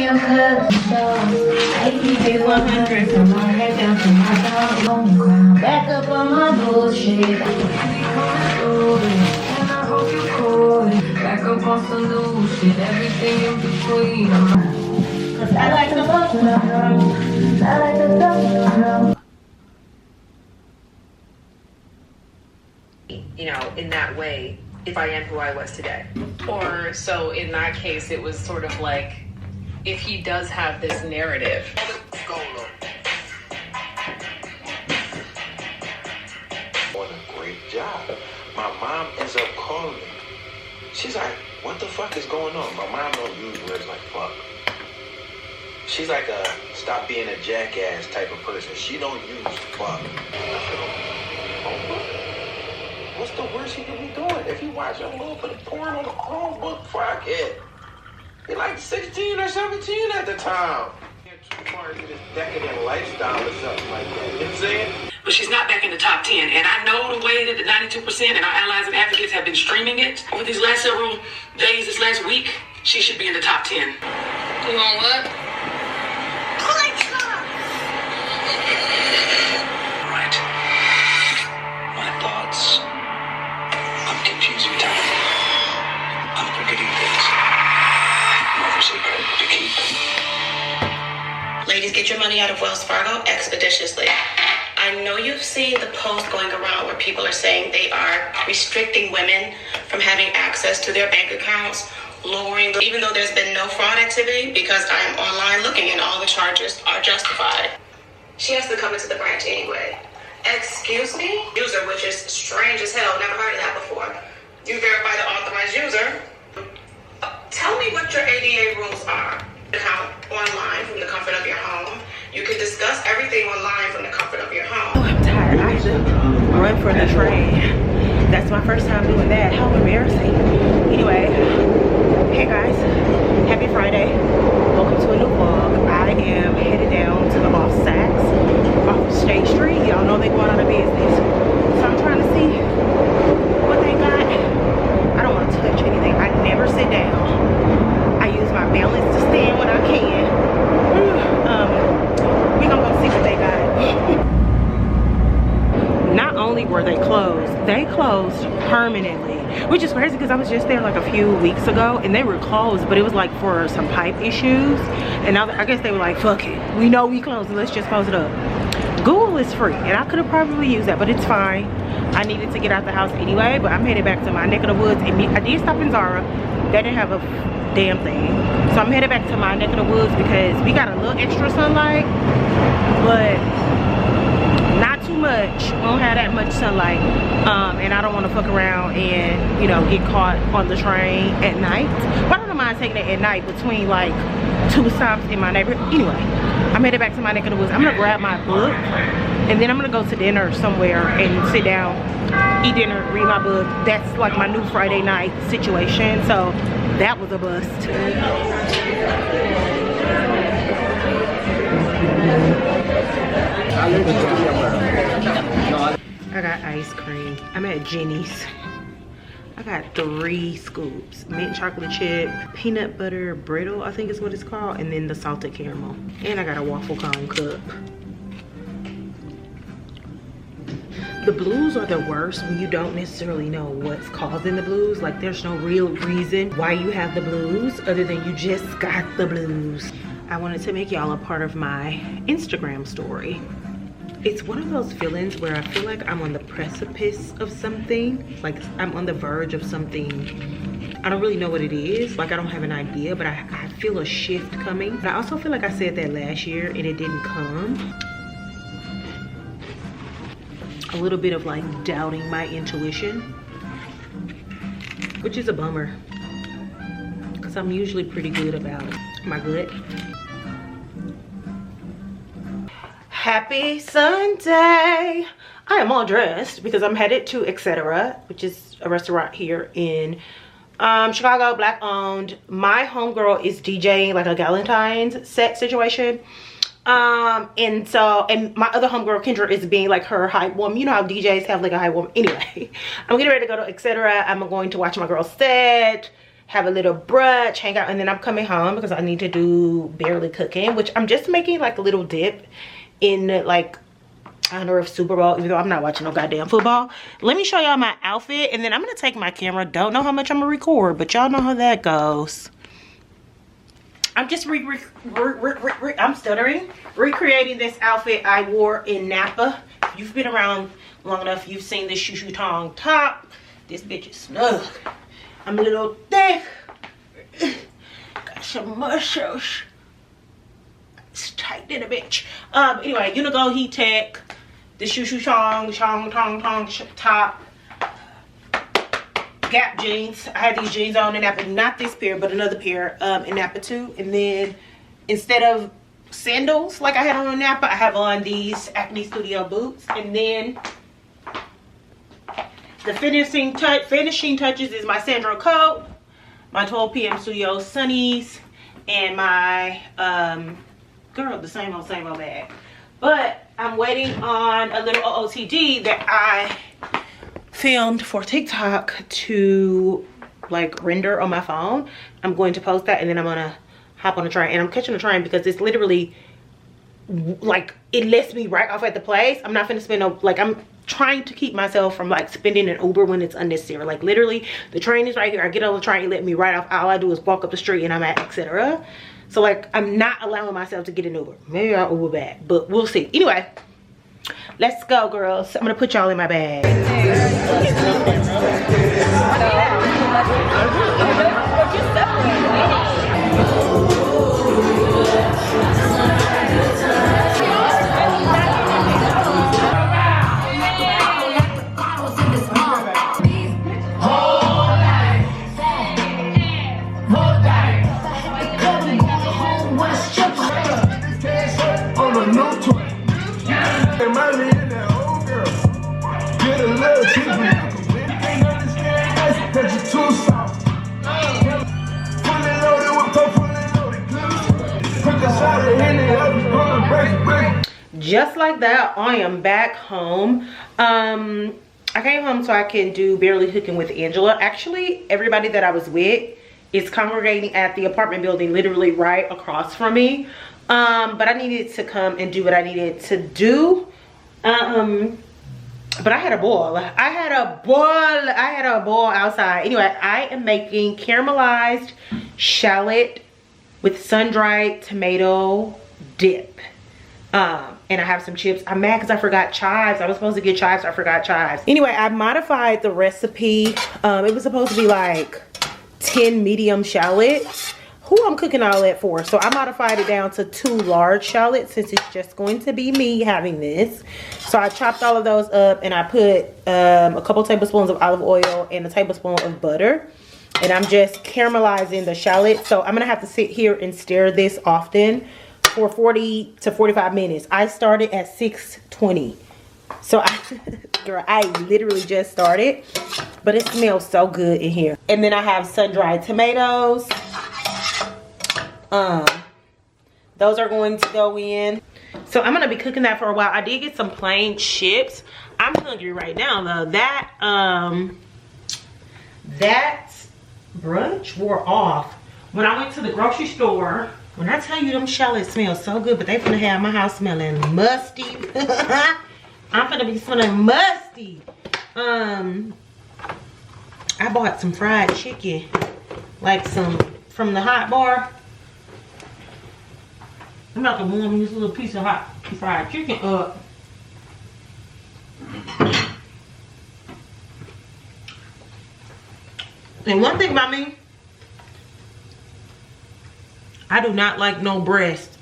your head. I keep it 100 from my head down to my down ground. Back up on my bullshit. And I hope you call it. Back up on some new shit. Everything in between. Cause I like the fuck around. I like the fuck around. You know, in that way, if I am who I was today. Or so in that case, it was sort of like, if he does have this narrative. Doing a great job. My mom ends up calling me. She's like, what the fuck is going on? My mom don't use words like fuck. She's like a stop being a jackass type of person. She don't use fuck. What's the worst he could be doing? If he watching a little bit of porn on the Chromebook, fuck it. He like 16 or 17 at the time. Too far into this decadent lifestyle or something like that. You know what I'm saying? But she's not back in the top 10. And I know the way that the 92% and our allies and advocates have been streaming it over these last several days, this last week. She should be in the top 10. You want what? Right. My thoughts. I'm confusing time. I'm forgetting things. Another secret to keep. Ladies, get your money out of Wells Fargo expeditiously. I know you've seen the post going around where people are saying they are restricting women from having access to their bank accounts, lowering, even though there's been no fraud activity, because I am online looking and all the charges are justified. She has to come into the branch anyway. Excuse me? User, which is strange as hell. Never heard of that before. You verify the authorized user. Tell me what your ADA rules are. Account online from the comfort of your home. You can discuss everything online from the comfort of your home. Oh, I'm tired. I had to run for the train. That's my first time doing that. How embarrassing. Anyway, hey guys, happy Friday. Welcome to a new vlog. I am headed down to the off Saks off State Street. Y'all know they going out of business. So I'm trying to see what they got. I don't want to touch anything. I never sit down. I use my balance to stand when I can. We're gonna go see what they got. Not only were they closed permanently, which is crazy because I was just there like a few weeks ago and they were closed, but it was like for some pipe issues. And I guess they were like, fuck it, we know we closed, let's just close it up. Google is free and I could have probably used that, but it's fine. I needed to get out the house anyway, but I'm headed back to my neck of the woods. And I did stop in Zara. They didn't have a damn thing, so I'm headed back to my neck of the woods because we got a little extra sunlight, but not too much. We don't have that much sunlight, and I don't want to fuck around and, you know, get caught on the train at night. But I don't mind taking it at night between like 2 stops in my neighborhood. Anyway, I'm headed back to my neck of the woods. I'm gonna grab my book and then I'm gonna go to dinner somewhere and sit down, eat dinner, read my book. That's like my new Friday night situation. So that was a bust. I got ice cream. I'm at Jenny's. I got 3 scoops. Mint chocolate chip, peanut butter brittle, I think is what it's called, and then the salted caramel. And I got a waffle cone cup. The blues are the worst when you don't necessarily know what's causing the blues. Like there's no real reason why you have the blues other than you just got the blues. I wanted to make y'all a part of my Instagram story. It's one of those feelings where I feel like I'm on the precipice of something. Like I'm on the verge of something. I don't really know what it is. Like I don't have an idea, but I feel a shift coming. But I also feel like I said that last year and it didn't come. A little bit of like doubting my intuition, which is a bummer because I'm usually pretty good about it. Am I good? Happy Sunday. I am all dressed because I'm headed to Etc., which is a restaurant here in Chicago, black owned. My homegirl is DJing like a Galentine's set situation. And my other homegirl Kendra is being like her hype woman. You know how DJs have like a hype woman. Anyway, I'm getting ready to go to Etc. I'm going to watch my girl set, have a little brunch, hang out, and then I'm coming home because I need to do barely cooking, which I'm just making like a little dip in like honor of Super Bowl, even though I'm not watching no goddamn football. Let me show y'all my outfit, and then I'm gonna take my camera. Don't know how much I'm gonna record, but y'all know how that goes. I'm just I'm stuttering. Recreating this outfit I wore in Napa. If you've been around long enough, you've seen this shoo tong top. This bitch is snug. I'm a little thick. Got some muscles. It's tight in a bitch. Anyway, Unigo Heat Tech. The shoo tong top. Gap jeans. I had these jeans on in Napa. Not this pair, but another pair in Napa too. And then instead of sandals like I had on in Napa, I have on these Acne Studio boots. And then the finishing touches is my Sandro coat, my 12 p.m. Studio sunnies, and my girl, the same old bag. But I'm waiting on a little OOTD that I filmed for TikTok to like render on my phone. I'm going to post that, and then I'm gonna hop on a train. And I'm catching a train because it's literally like it lets me right off at the place. I'm not finna spend no, like, I'm trying to keep myself from like spending an Uber when it's unnecessary. Like literally the train is right here. I get on the train, let me right off. All I do is walk up the street and I'm at etc. So like I'm not allowing myself to get an Uber. Maybe I'll Uber back, but we'll see. Anyway, let's go, girls. I'm gonna put y'all in my bag. Just like that, I am back home. I came home so I can do barely cooking with Angela. Actually, everybody that I was with is congregating at the apartment building literally right across from me. But I needed to come and do what I needed to do. But I had a ball. I had a ball outside. Anyway, I am making caramelized shallot with sun-dried tomato dip. And I have some chips. I'm mad because I forgot chives. I was supposed to get chives. I forgot chives. Anyway, I modified the recipe. It was supposed to be like 10 medium shallots. Who I'm cooking all that for? So I modified it down to 2 large shallots since it's just going to be me having this. So I chopped all of those up and I put a couple tablespoons of olive oil and a tablespoon of butter. And I'm just caramelizing the shallot. So I'm gonna have to sit here and stir this often for 40 to 45 minutes. I started at 6:20. So I literally just started, but it smells so good in here. And then I have sun-dried tomatoes. Those are going to go in. So I'm gonna be cooking that for a while. I did get some plain chips. I'm hungry right now though. That brunch wore off. When I went to the grocery store, when I tell you them shallots smell so good, but they finna have my house smelling musty. I'm finna be smelling musty. I bought some fried chicken, like some from the hot bar. I'm about to warm this little piece of hot fried chicken up. And one thing about me, I do not like no breast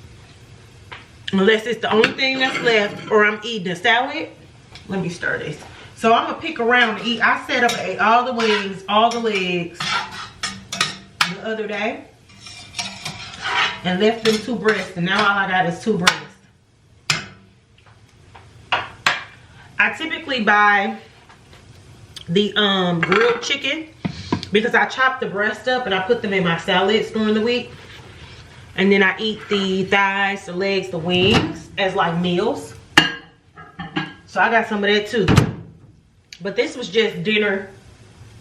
unless it's the only thing that's left or I'm eating a salad. Let me stir this. So I'm gonna pick around and eat. I set up and ate all the wings, all the legs the other day and left them 2 breasts, and now all I got is 2 breasts. I typically buy the grilled chicken because I chop the breast up and I put them in my salads during the week. And then I eat the thighs, the legs, the wings as like meals. So I got some of that too. But this was just dinner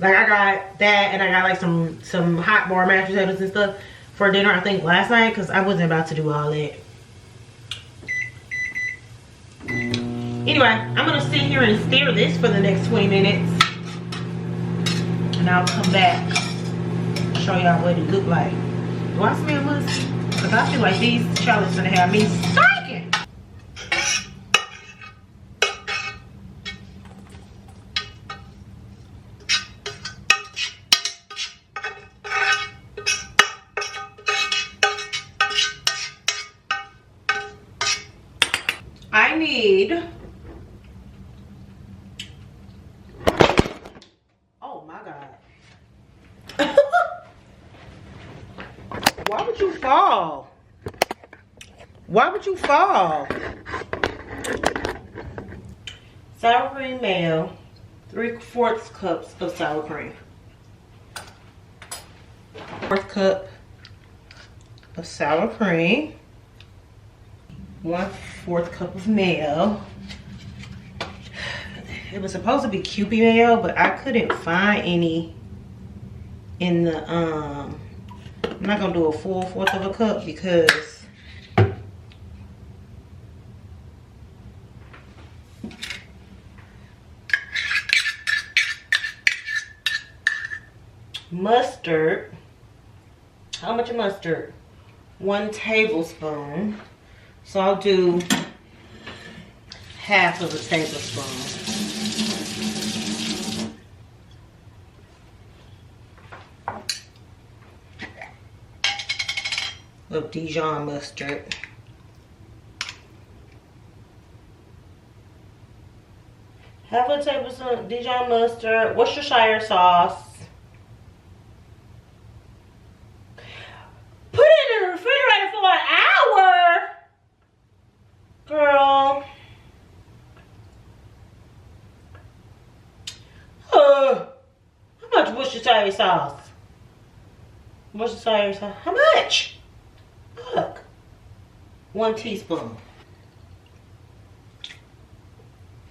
Like I got that, and I got like some hot bar mashed potatoes and stuff for dinner, I think last night, because I wasn't about to do all that. Anyway, I'm gonna sit here and stir this for the next 20 minutes, and I'll come back, show y'all what it look like. Do I smell musk? Because I feel like these shallots gonna have me stinking. I need, oh my God. Why would you fall? Why would you fall? Sour cream mayo, 3/4 cups of sour cream. 1/4 cup of sour cream. 1/4 cup of mayo. It was supposed to be Kewpie mayo, but I couldn't find any in the I'm not gonna do a full 1/4 of a cup because mustard. How much mustard? 1 tablespoon. So I'll do 1/2 of a tablespoon. Of Dijon mustard. Half a tablespoon Dijon mustard. Worcestershire sauce. Put it in the refrigerator for an hour. Girl. How much Worcestershire sauce? Worcestershire sauce. How much? Look. 1 teaspoon.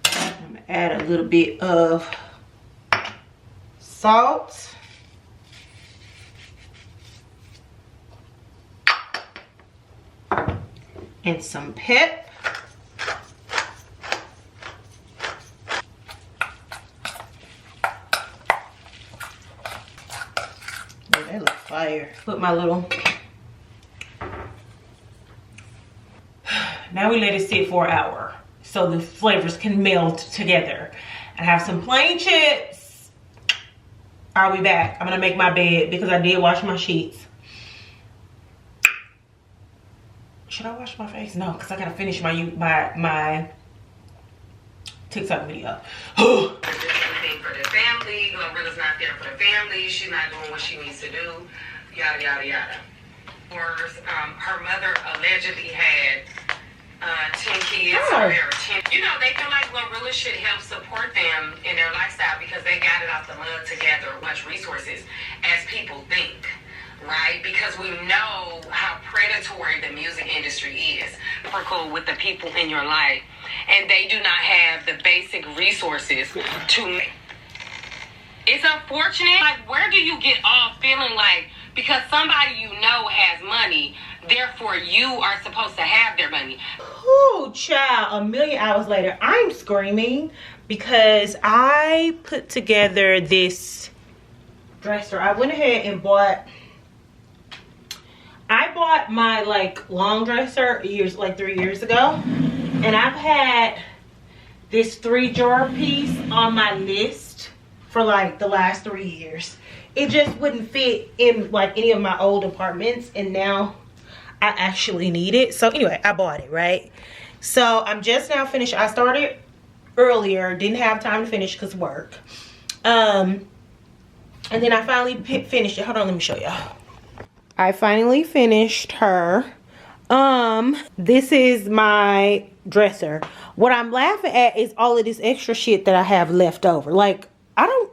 I'm gonna add a little bit of salt. And some pep. Oh, that looks fire. Put my little. Now we let it sit for an hour so the flavors can meld together. I have some plain chips. I'll be back. I'm gonna make my bed because I did wash my sheets. Should I wash my face? No, because I gotta finish my TikTok video. Thing for the family. Glorilla's not there for the family. She's not doing what she needs to do. Yada yada yada. Her mother allegedly had 10 kids. Oh. Or there are 10. You know, they feel like Glorilla should help support them in their lifestyle because they got it out the mud together, much resources as people think. Right? Because we know how predatory the music industry is. With the people in your life, and they do not have the basic resources to. It's unfortunate. Like, where do you get off feeling like because somebody you know has money, therefore you are supposed to have their money? Oh, child! A million hours later, I'm screaming because I put together this dresser. I went ahead and bought. I bought my like long dresser 3 years ago, and I've had this 3-drawer piece on my list for like the last 3 years. It just wouldn't fit in like any of my old apartments, and now I actually need it. So anyway, I bought it, right? So I'm just now finished. I started earlier, didn't have time to finish because work. And then I finally finished it. Hold on, let me show y'all. I finally finished her. This is my dresser. What I'm laughing at is all of this extra shit that I have left over. Like, I don't,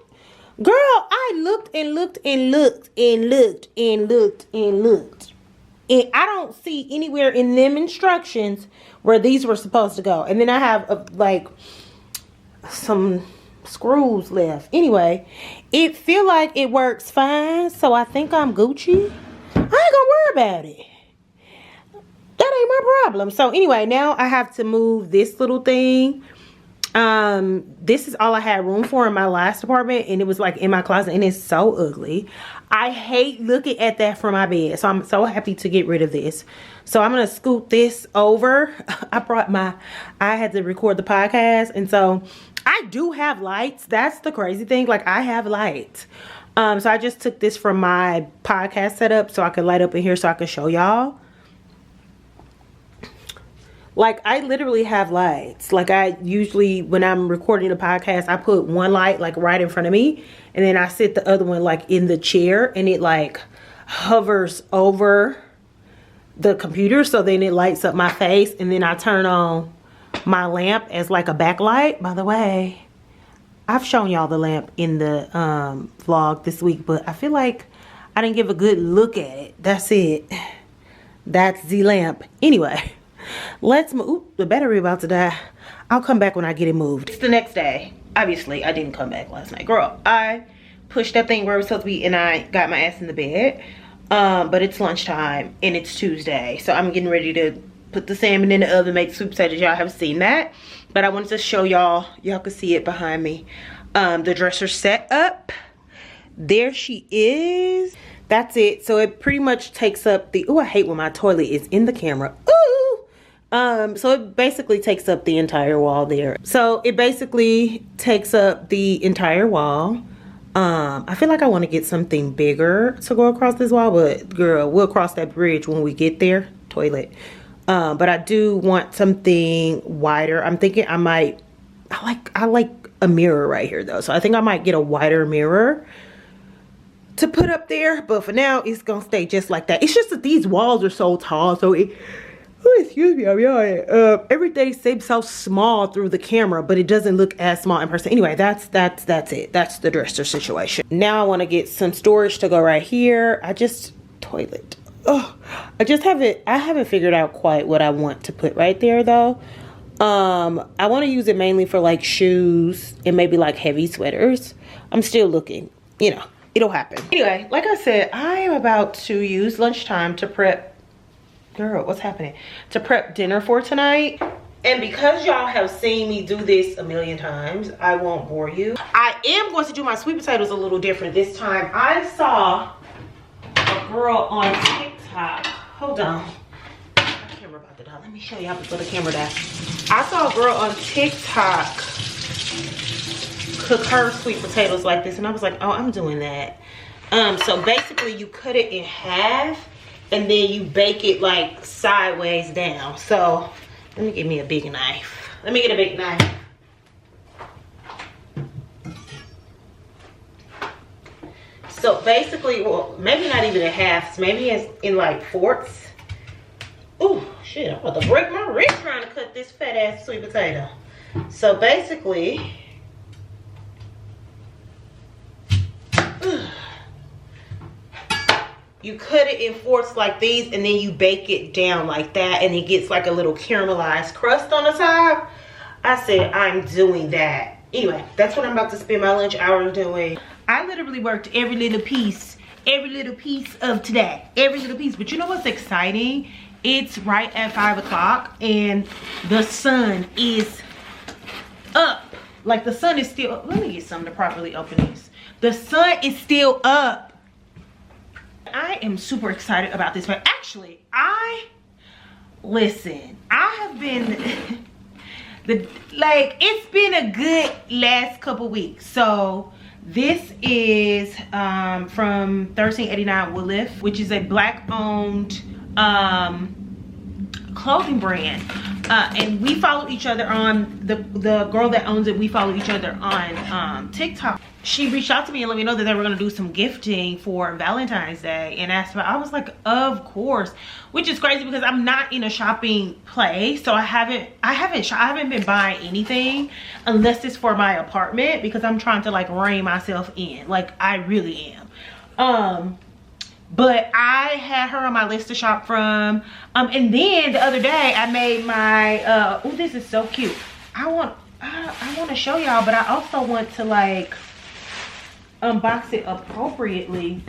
girl, I looked and looked and looked and looked and looked and looked. And I don't see anywhere in them instructions where these were supposed to go. And then I have like some screws left. Anyway, it feel like it works fine, so I think I'm Gucci. I ain't gonna worry about it. That ain't my problem. So anyway, now I have to move this little thing. This is all I had room for in my last apartment, and it was like in my closet, and it's so ugly. I hate looking at that from my bed, so I'm so happy to get rid of this. So I'm gonna scoot this over. I had to record the podcast, and so I do have lights. That's the crazy thing. Like, I have lights. So I just took this from my podcast setup so I could light up in here so I could show y'all. Like, I literally have lights. Like, I usually, when I'm recording a podcast, I put one light like right in front of me, and then I sit the other one like in the chair, and it like hovers over the computer, so then it lights up my face, and then I turn on my lamp as like a backlight. By the way, I've shown y'all the lamp in the vlog this week, but I feel like I didn't give a good look at it. That's it. That's the lamp. Anyway, let's move. Ooh, the battery about to die. I'll come back when I get it moved. It's the next day. Obviously, I didn't come back last night. Girl, I pushed that thing where it was supposed to be, and I got my ass in the bed. But it's lunchtime, and it's Tuesday. So I'm getting ready to put the salmon in the oven, make sweet potatoes. Y'all have seen that. But I wanted to show y'all. Y'all can see it behind me. The dresser set up. There she is. That's it. So it pretty much takes up the... Oh, I hate when my toilet is in the camera. Ooh! So it basically takes up the entire wall there. So it basically takes up the entire wall. I feel like I want to get something bigger to go across this wall, but girl, we'll cross that bridge when we get there. Toilet. But I do want something wider. I'm thinking I like a mirror right here though. So I think I might get a wider mirror to put up there, but for now it's gonna stay just like that. It's just that these walls are so tall, so it... Oh, excuse me, I'm yawning. Everything seems so small through the camera, but it doesn't look as small in person. Anyway, that's it. That's the dresser situation. Now I want to get some storage to go right here. Toilet. Oh, I haven't figured out quite what I want to put right there though. I want to use it mainly for like shoes and maybe like heavy sweaters. I'm still looking, you know, it'll happen. Anyway, like I said, I am about to use lunchtime to prep. Girl, what's happening? To prep dinner for tonight. And because y'all have seen me do this a million times, I won't bore you. I am going to do my sweet potatoes a little different this time. I saw a girl on TikTok. Hold on. My camera about to die. Let me show y'all before the camera dies. I saw a girl on TikTok cook her sweet potatoes like this, and I was like, oh, I'm doing that. So basically you cut it in half, and then you bake it like sideways down. So let me get me a big knife. Let me get a big knife. So basically, well, maybe not even in halves, maybe it's in like fourths. Ooh, shit, I'm about to break my wrist trying to cut this fat ass sweet potato. So basically, you cut it in fourths like these, and then you bake it down like that, and it gets like a little caramelized crust on the top. I said, I'm doing that. Anyway, that's what I'm about to spend my lunch hour doing. I literally worked every little piece of today. Every little piece. But you know what's exciting? It's right at 5 o'clock, and the sun is up. Like, the sun is still... Let me get something to properly open this. The sun is still up. I am super excited about this, but actually, listen, I have been, it's been a good last couple weeks. So this is from 1389 Woodliff, which is a black owned clothing brand. And we follow each other on, the girl that owns it, we follow each other on TikTok. She reached out to me and let me know that they were gonna do some gifting for Valentine's Day, and asked me. I was like, of course, which is crazy because I'm not in a shopping place, so I haven't been buying anything unless it's for my apartment, because I'm trying to like rein myself in. Like, I really am. But I had her on my list to shop from. And then the other day I made my oh, this is so cute. I I want to show y'all, but I also want to like unbox it appropriately.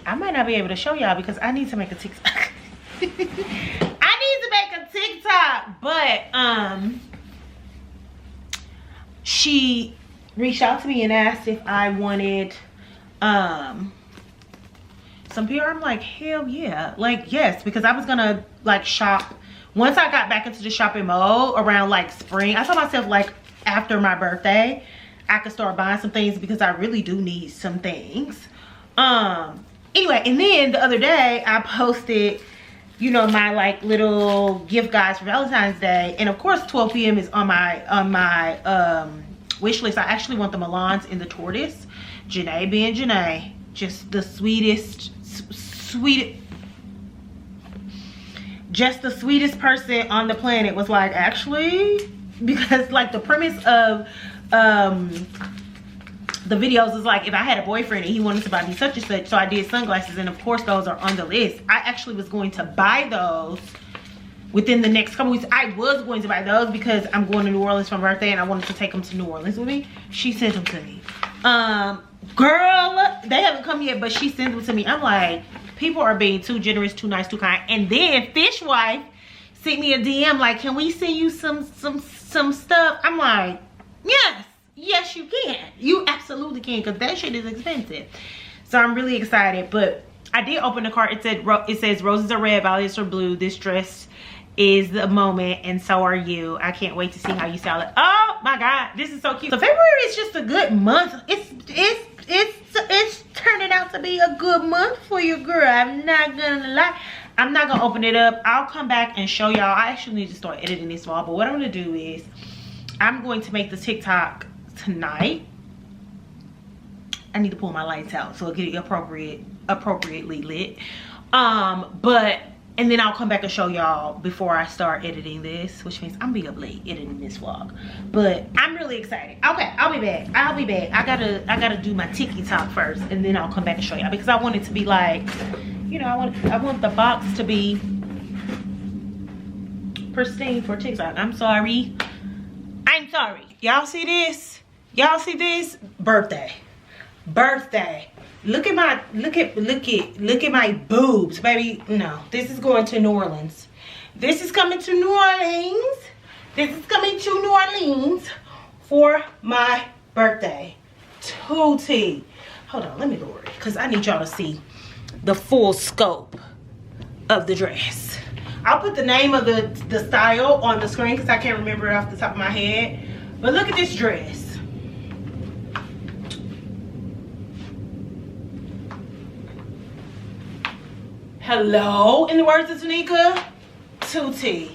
I might not be able to show y'all because I need to make a TikTok. I need to make a TikTok, but she reached out to me and asked if I wanted some PR. I'm like, hell yeah, like yes, because I was gonna like shop once I got back into the shopping mode around like spring. I told myself like after my birthday I could start buying some things because I really do need some things. Anyway, and then the other day I posted, you know, my like little gift guides for Valentine's Day, and of course 12 p.m. is on my wish list. I actually want the Milans in the tortoise. Janae being Janae, just the sweetest just the sweetest person on the planet, was like, actually, because like the premise of the videos is like, if I had a boyfriend and he wanted to buy me such and such, so I did sunglasses, and of course those are on the list. I actually was going to buy those within the next couple weeks. I was going to buy those because I'm going to New Orleans for my birthday and I wanted to take them to New Orleans with me. She sent them to me. Girl, they haven't come yet, but she sent them to me. I'm like, people are being too generous, too nice, too kind. And then Fishwife sent me a DM like, can we send you some stuff? I'm like, yes you can. You absolutely can, because that shit is expensive. So I'm really excited. But I did open the cart. It says roses are red, violets are blue. This dress is the moment, and so are you. I can't wait to see how you sell it. Oh my god, this is so cute. So February is just a good month. It's turning out to be a good month for you, girl. I'm not gonna lie. I'm not gonna open it up. I'll come back and show y'all. I actually need to start editing this vlog, but what I'm gonna do is I'm going to make the TikTok tonight. I need to pull my lights out so it'll get appropriately lit. And then I'll come back and show y'all before I start editing this, which means I'm being up late editing this vlog. But I'm really excited. Okay, I'll be back. I gotta do my TikTok first, and then I'll come back and show y'all, because I want it to be like, you know, I want the box to be pristine for TikTok. I'm sorry. Y'all see this? Y'all see this? Birthday. Look at my boobs, baby. No, this is going to New Orleans. This is coming to New Orleans for my birthday. Tootie. Hold on, let me lower it, because I need y'all to see the full scope of the dress. I'll put the name of the style on the screen because I can't remember it off the top of my head. But look at this dress. Hello, in the words of Tanika, Tootie.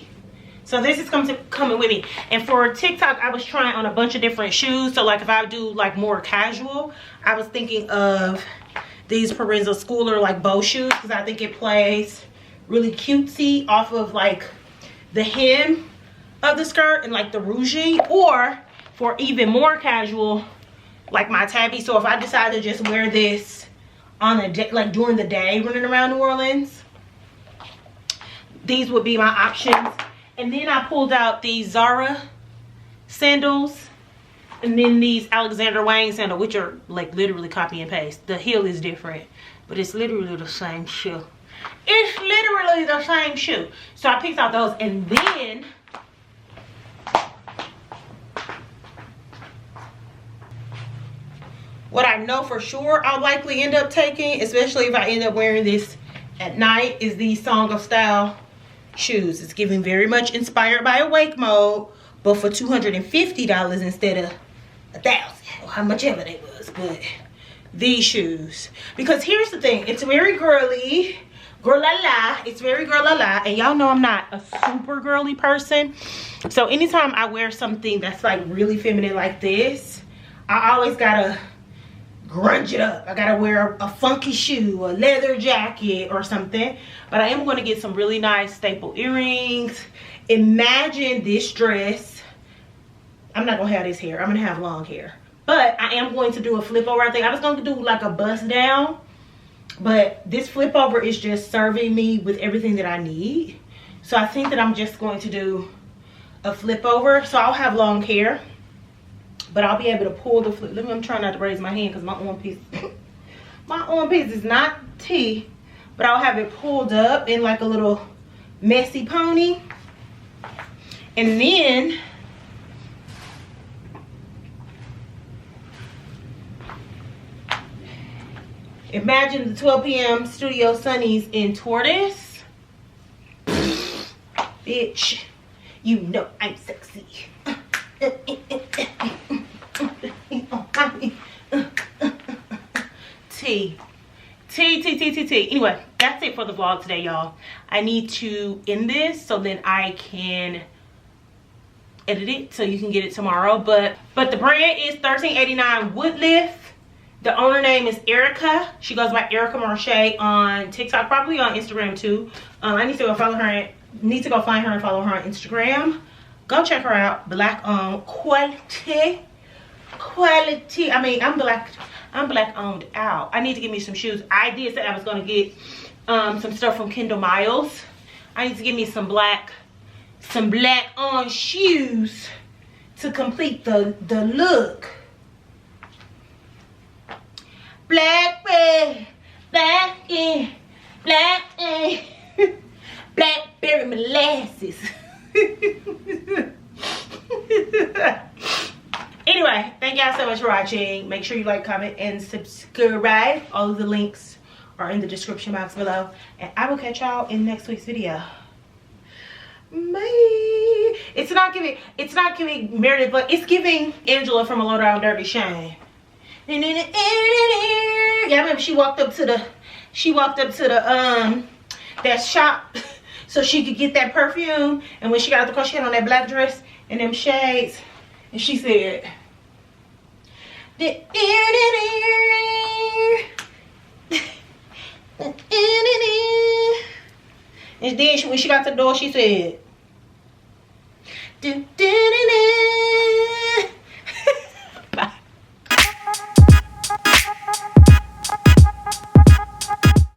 So this is coming with me. And for TikTok, I was trying on a bunch of different shoes. So like if I do like more casual, I was thinking of these Parenza Schooler like bow shoes, because I think it plays really cutesy off of like the hem of the skirt and like the ruching. Or for even more casual, like my tabby. So if I decide to just wear this on a day, like during the day running around New Orleans, these would be my options. And then I pulled out these Zara sandals, and then these Alexander Wang sandals, which are like literally copy and paste. The heel is different, but it's literally the same shoe. It's literally the same shoe. So I picked out those, and then what I know for sure I'll likely end up taking, especially if I end up wearing this at night, is these Song of Style shoes. It's giving very much inspired by Awake Mode, but for $250 instead of $1,000, or how much ever they was. But these shoes, because here's the thing, it's very girly, it's very girl-la-la, and y'all know I'm not a super girly person. So anytime I wear something that's like really feminine like this, I always gotta grunge it up. I gotta wear a funky shoe, a leather jacket or something. But I am going to get some really nice staple earrings. Imagine this dress. I'm not gonna have this hair, I'm gonna have long hair, but I am going to do a flip over. I think I was going to do like a bust down, but this flip over is just serving me with everything that I need. So I think that I'm just going to do a flip over, so I'll have long hair, but I'll be able to pull the flip. I'm trying not to raise my hand because my arm piece my arm piece is not tea, but I'll have it pulled up in like a little messy pony. And then imagine the 12 p.m. Studio Sunnies in tortoise. Bitch, you know I'm sexy. T. Anyway, that's it for the vlog today, y'all. I need to end this so then I can edit it so you can get it tomorrow. But the brand is $13.89 wood lift. The owner name is Erica. She goes by Erica Marche on TikTok, probably on Instagram too. I need to go follow her. Need to go find her and follow her on Instagram. Go check her out. Black owned, quality. I mean, I'm black owned out. I need to get me some shoes. I did say I was gonna get some stuff from Kendall Miles. I need to get me some black on shoes to complete the look. Blackberry blackberry molasses. Anyway, thank y'all so much for watching. Make sure you like, comment, and subscribe. All of the links are in the description box below, and I will catch y'all in next week's video. Bye. It's not giving Meredith, but it's giving Angela from A Low Down Dirty Shame. Yeah, I remember she walked up to the that shop so she could get that perfume, and when she got out the car, she had on that black dress and them shades, and she said, and then when she got to the door, she said,